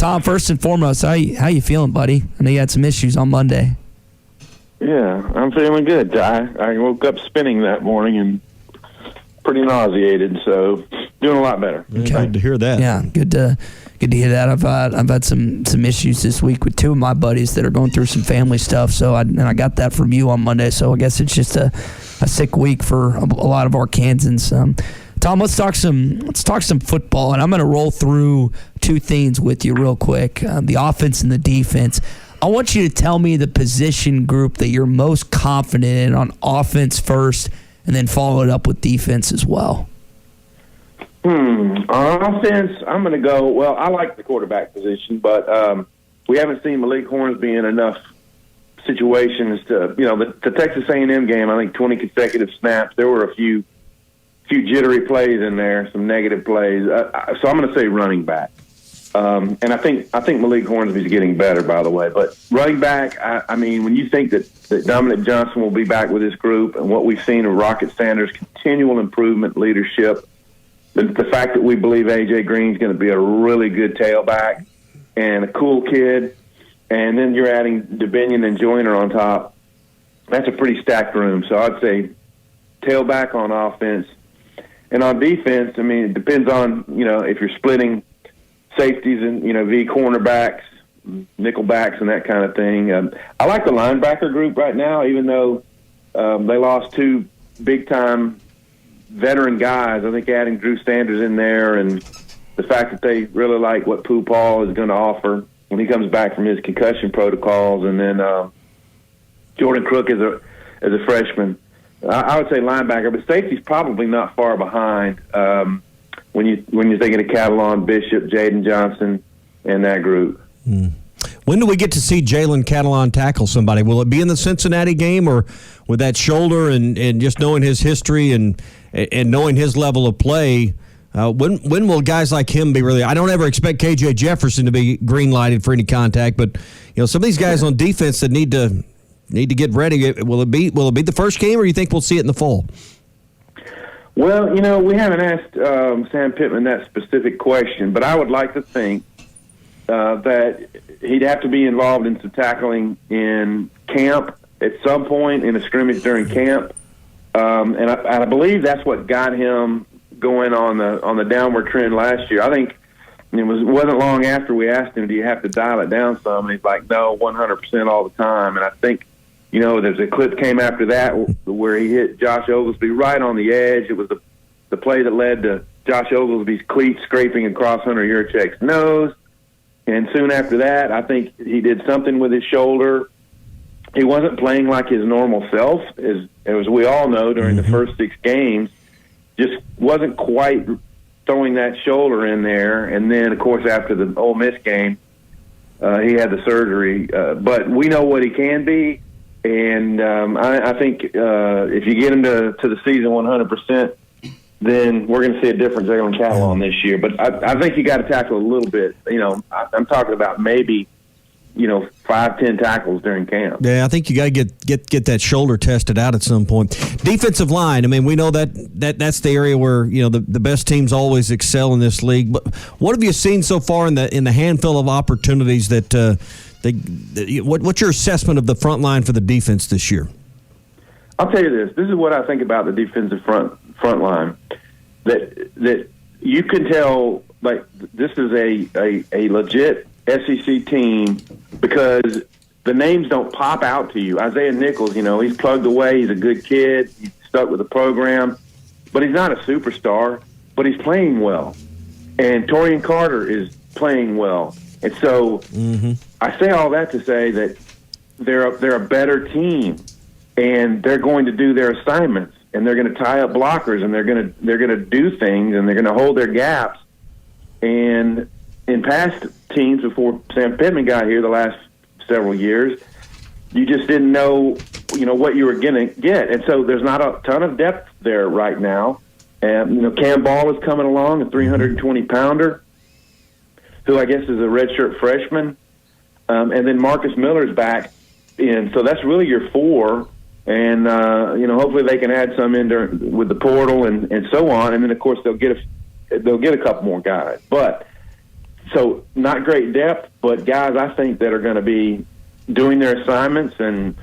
Tom, first and foremost, how you feeling, buddy? I know you had some issues on Monday. Yeah, I'm feeling good. I woke up spinning that morning and pretty nauseated, so doing a lot better. Okay. Good to hear that. Yeah, good to hear that. I've had some issues this week with two of my buddies that are going through some family stuff. So I got that from you on Monday. So I guess it's just a sick week for a lot of Arkansans. Tom, let's talk some football, and I'm going to roll through two things with you real quick: the offense and the defense. I want you to tell me the position group that you're most confident in on offense first, and then follow it up with defense as well. On offense, I'm going to go, well, I like the quarterback position, but we haven't seen Malik Hornsby in enough situations to, the Texas A&M game, I think 20 consecutive snaps, there were a few jittery plays in there, some negative plays. So I'm going to say running back. And I think Malik Hornsby's getting better, by the way. But running back, I mean, when you think that Dominic Johnson will be back with this group and what we've seen of Rocket Sanders' continual improvement, leadership, the fact that we believe A.J. Green's going to be a really good tailback and a cool kid, and then you're adding DeBinion and Joyner on top, that's a pretty stacked room. So I'd say tailback on offense. And on defense, I mean, it depends on, if you're splitting safeties and, V cornerbacks, nickelbacks, and that kind of thing. I like the linebacker group right now, even though they lost two big-time veteran guys. I think adding Drew Sanders in there and the fact that they really like what Pooh Paul is going to offer when he comes back from his concussion protocols, and then Jordan Crook as a freshman. I would say linebacker, but safety's probably not far behind when you're thinking of Catalon, Bishop, Jaden Johnson, and that group. When do we get to see Jaylen Catalon tackle somebody? Will it be in the Cincinnati game, or with that shoulder and just knowing his history and knowing his level of play? When will guys like him be really? I don't ever expect KJ Jefferson to be green lighted for any contact, but some of these guys on defense that need to get ready. Will it be the first game, or you think we'll see it in the fall? Well, we haven't asked Sam Pittman that specific question, but I would like to think that he'd have to be involved in some tackling in camp at some point in a scrimmage during camp, and I believe that's what got him going on the downward trend last year. I think it wasn't long after we asked him, "Do you have to dial it down some?" And he's like, "No, 100% all the time." And I think there's a clip came after that where he hit Josh Oglesby right on the edge. It was the play that led to Josh Oglesby's cleat scraping across Hunter Yurchek's nose. And soon after that, I think he did something with his shoulder. He wasn't playing like his normal self, as we all know during the first 6 games. Just wasn't quite throwing that shoulder in there. And then, of course, after the Ole Miss game, he had the surgery. But we know what he can be. And I think if you get him to the season 100%, then we're going to see a different Jaylen Catalon this year. But I think you got to tackle a little bit. I'm talking about maybe 5-10 tackles during camp. Yeah, I think you got to get that shoulder tested out at some point. Defensive line. I mean, we know that's the area where the best teams always excel in this league. But what have you seen so far in the handful of opportunities that? What's your assessment of the front line for the defense this year? I'll tell you this. This is what I think about the defensive front line. That you can tell, like, this is a legit SEC team because the names don't pop out to you. Isaiah Nichols, he's plugged away. He's a good kid. He's stuck with the program. But he's not a superstar, but he's playing well. And Torian Carter is playing well. And so I say all that to say that they're a better team, and they're going to do their assignments, and they're going to tie up blockers, and they're going to do things, and they're going to hold their gaps. And in past teams before Sam Pittman got here the last several years, you just didn't know what you were going to get, and so there's not a ton of depth there right now. And Cam Ball is coming along, a 320-pounder. Who I guess is a redshirt freshman, and then Marcus Miller's back in. So that's really your 4, and hopefully they can add some in there with the portal and so on. And then of course they'll get a couple more guys. But So not great depth, but guys I think that are going to be doing their assignments and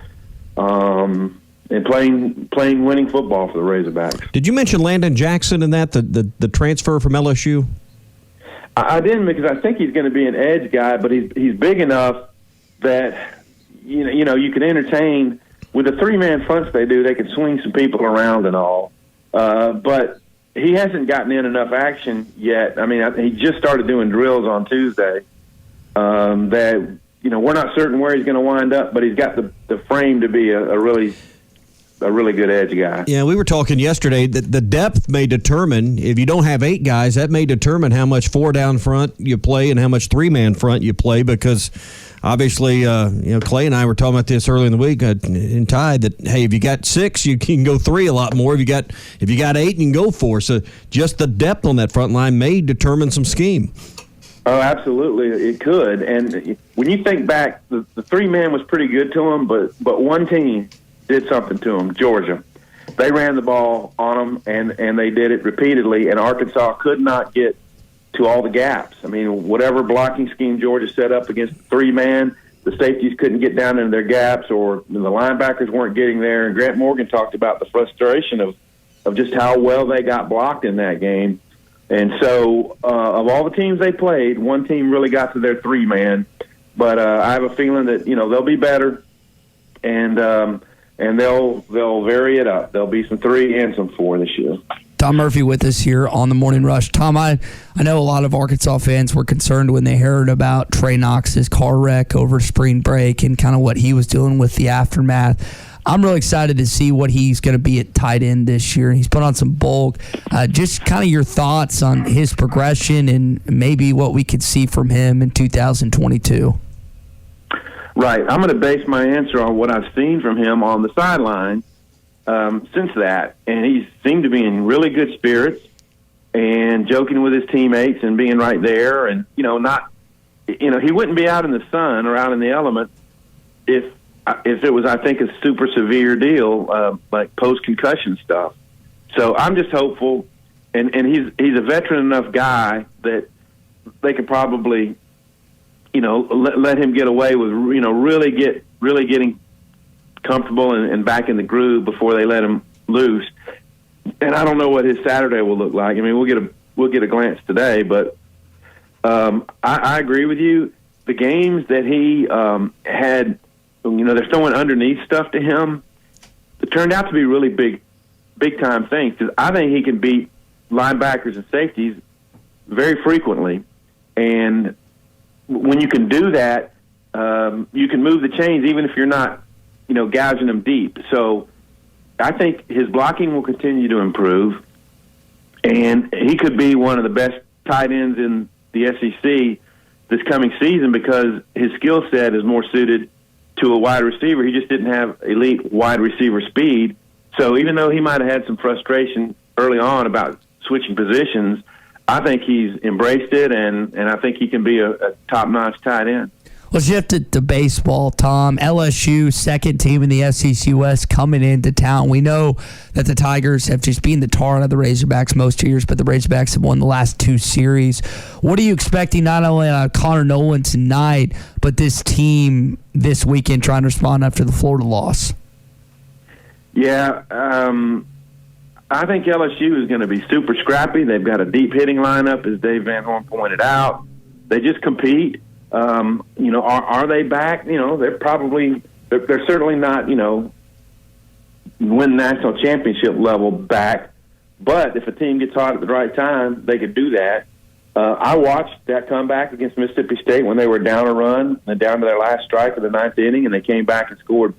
playing winning football for the Razorbacks. Did you mention Landon Jackson in that, the transfer from LSU? I didn't, because I think he's going to be an edge guy, but he's big enough that you know you can entertain with the 3-man fronts they do. They can swing some people around and all, but he hasn't gotten in enough action yet. I mean, he just started doing drills on Tuesday. That we're not certain where he's going to wind up, but he's got the frame to be a really good edge guy. Yeah, we were talking yesterday that the depth may determine, if you don't have 8 guys, that may determine how much 4 down front you play and how much 3-man front you play, because obviously, Clay and I were talking about this earlier in the week in Tide that, hey, if you got 6, you can go 3 a lot more. If you got 8, you can go 4. So just the depth on that front line may determine some scheme. Oh, absolutely, it could. And when you think back, the 3-man was pretty good to him, but one team did something to him, Georgia. They ran the ball on them, and they did it repeatedly, and Arkansas could not get to all the gaps. I mean, whatever blocking scheme Georgia set up against the 3-man, the safeties couldn't get down into their gaps, or the linebackers weren't getting there. And Grant Morgan talked about the frustration of just how well they got blocked in that game. And so of all the teams they played, one team really got to their 3-man. But I have a feeling that, they'll be better, and they'll vary it up. There'll be some 3 and some 4 this year. Tom Murphy with us here on the Morning Rush. Tom, I know a lot of Arkansas fans were concerned when they heard about Trey Knox's car wreck over spring break and kind of what he was doing with the aftermath. I'm really excited to see what he's going to be at tight end this year. He's put on some bulk. Just kind of your thoughts on his progression and maybe what we could see from him in 2022. Right. I'm going to base my answer on what I've seen from him on the sideline since that. And he seemed to be in really good spirits and joking with his teammates and being right there. And, he wouldn't be out in the sun or out in the element if it was, I think, a super severe deal, like post-concussion stuff. So I'm just hopeful. And he's a veteran enough guy that they could probably let him get away with, really getting comfortable and back in the groove before they let him loose. And I don't know what his Saturday will look like. I mean, we'll get a glance today, but I agree with you. The games that he had, they're throwing underneath stuff to him. It turned out to be really big time things, because I think he can beat linebackers and safeties very frequently. And when you can do that, you can move the chains even if you're not, gouging them deep. So I think his blocking will continue to improve, and he could be one of the best tight ends in the SEC this coming season, because his skill set is more suited to a wide receiver. He just didn't have elite wide receiver speed. So even though he might have had some frustration early on about switching positions, I think he's embraced it, and I think he can be a top-notch tight end. Let's shift it to baseball, Tom. LSU, second team in the SEC West, coming into town. We know that the Tigers have just been the tar out of the Razorbacks most years, but the Razorbacks have won the last 2 series. What are you expecting not only out of Connor Nolan tonight, but this team this weekend trying to respond after the Florida loss? Yeah, I think LSU is going to be super scrappy. They've got a deep hitting lineup, as Dave Van Horn pointed out. They just compete. Are they back? They're certainly not, win national championship level back. But if a team gets hot at the right time, they could do that. I watched that comeback against Mississippi State when they were down a run and down to their last strike of the 9th inning, and they came back and scored,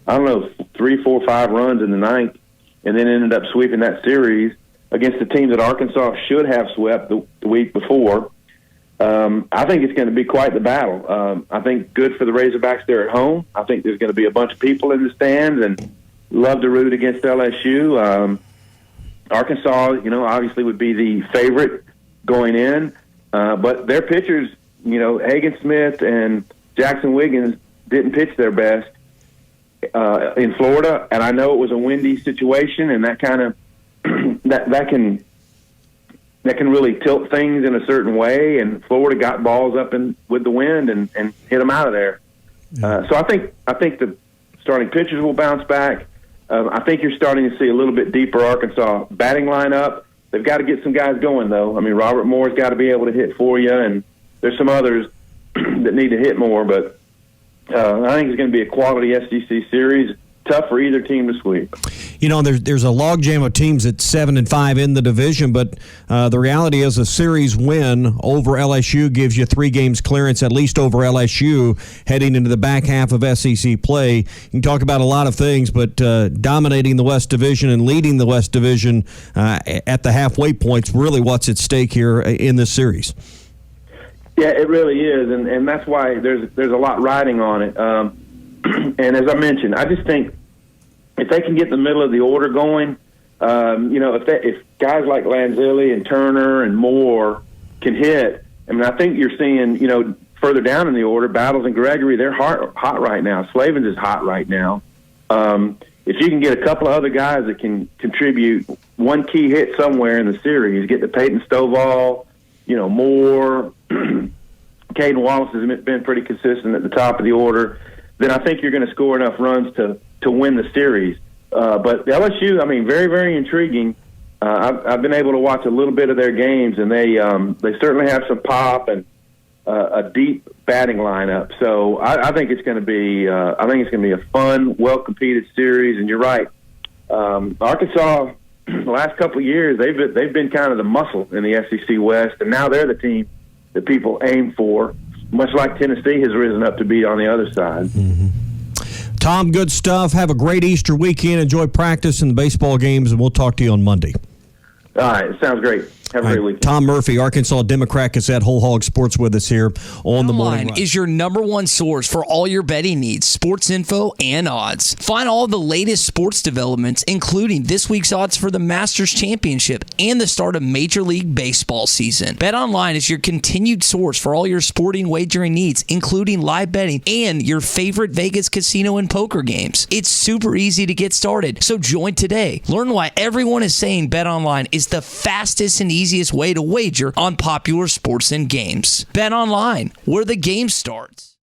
3, 4, 5 runs in the 9th, and then ended up sweeping that series against a team that Arkansas should have swept the week before. I think it's going to be quite the battle. I think good for the Razorbacks there at home. I think there's going to be a bunch of people in the stands and love to root against LSU. Arkansas, obviously would be the favorite going in. But their pitchers, Hagen Smith and Jackson Wiggins didn't pitch their best in Florida. And I know it was a windy situation, and that kind of that can that can really tilt things in a certain way. And Florida got balls up with the wind and hit them out of there. So I think the starting pitchers will bounce back. I think you're starting to see a little bit deeper Arkansas batting lineup. They've got to get some guys going, though. I mean, Robert Moore's got to be able to hit for you, and there's some others that need to hit more. But I think it's going to be a quality SEC series. Tough for either team to sweep. You know, there's a logjam of teams at 7-5 in the division, but the reality is a series win over LSU gives you 3 games clearance, at least over LSU, heading into the back half of SEC play. You can talk about a lot of things, but dominating the West Division and leading the West Division at the halfway point's really what's at stake here in this series. Yeah, it really is, and that's why there's a lot riding on it. And as I mentioned, I just think if they can get the middle of the order going, if guys like Lanzilli and Turner and Moore can hit, I mean, I think you're seeing, further down in the order, Battles and Gregory, they're hot right now. Slavens is hot right now. If you can get a couple of other guys that can contribute one key hit somewhere in the series, get the Peyton Stovall, Moore, Caden Wallace has been pretty consistent at the top of the order, then I think you're going to score enough runs to win the series. But LSU, I mean, very, very intriguing. I've been able to watch a little bit of their games, and they certainly have some pop and a deep batting lineup. So I think it's going to be a fun, well competed series. And you're right, Arkansas the last couple of years they've been kind of the muscle in the SEC West, and now they're the team that people aim for, much like Tennessee has risen up to be on the other side. Mm-hmm. Tom, good stuff. Have a great Easter weekend. Enjoy practice and the baseball games, and we'll talk to you on Monday. All right. Sounds great. Have a great weekend. Tom Murphy, Arkansas Democrat-Gazette, Whole Hog Sports with us here on the Morning Rush. Is your number one source for all your betting needs, sports info, and odds. Find all the latest sports developments, including this week's odds for the Masters Championship and the start of Major League Baseball season. BetOnline is your continued source for all your sporting wagering needs, including live betting and your favorite Vegas casino and poker games. It's super easy to get started, so join today. Learn why everyone is saying BetOnline is the fastest and easiest way to wager on popular sports and games. BetOnline, where the game starts.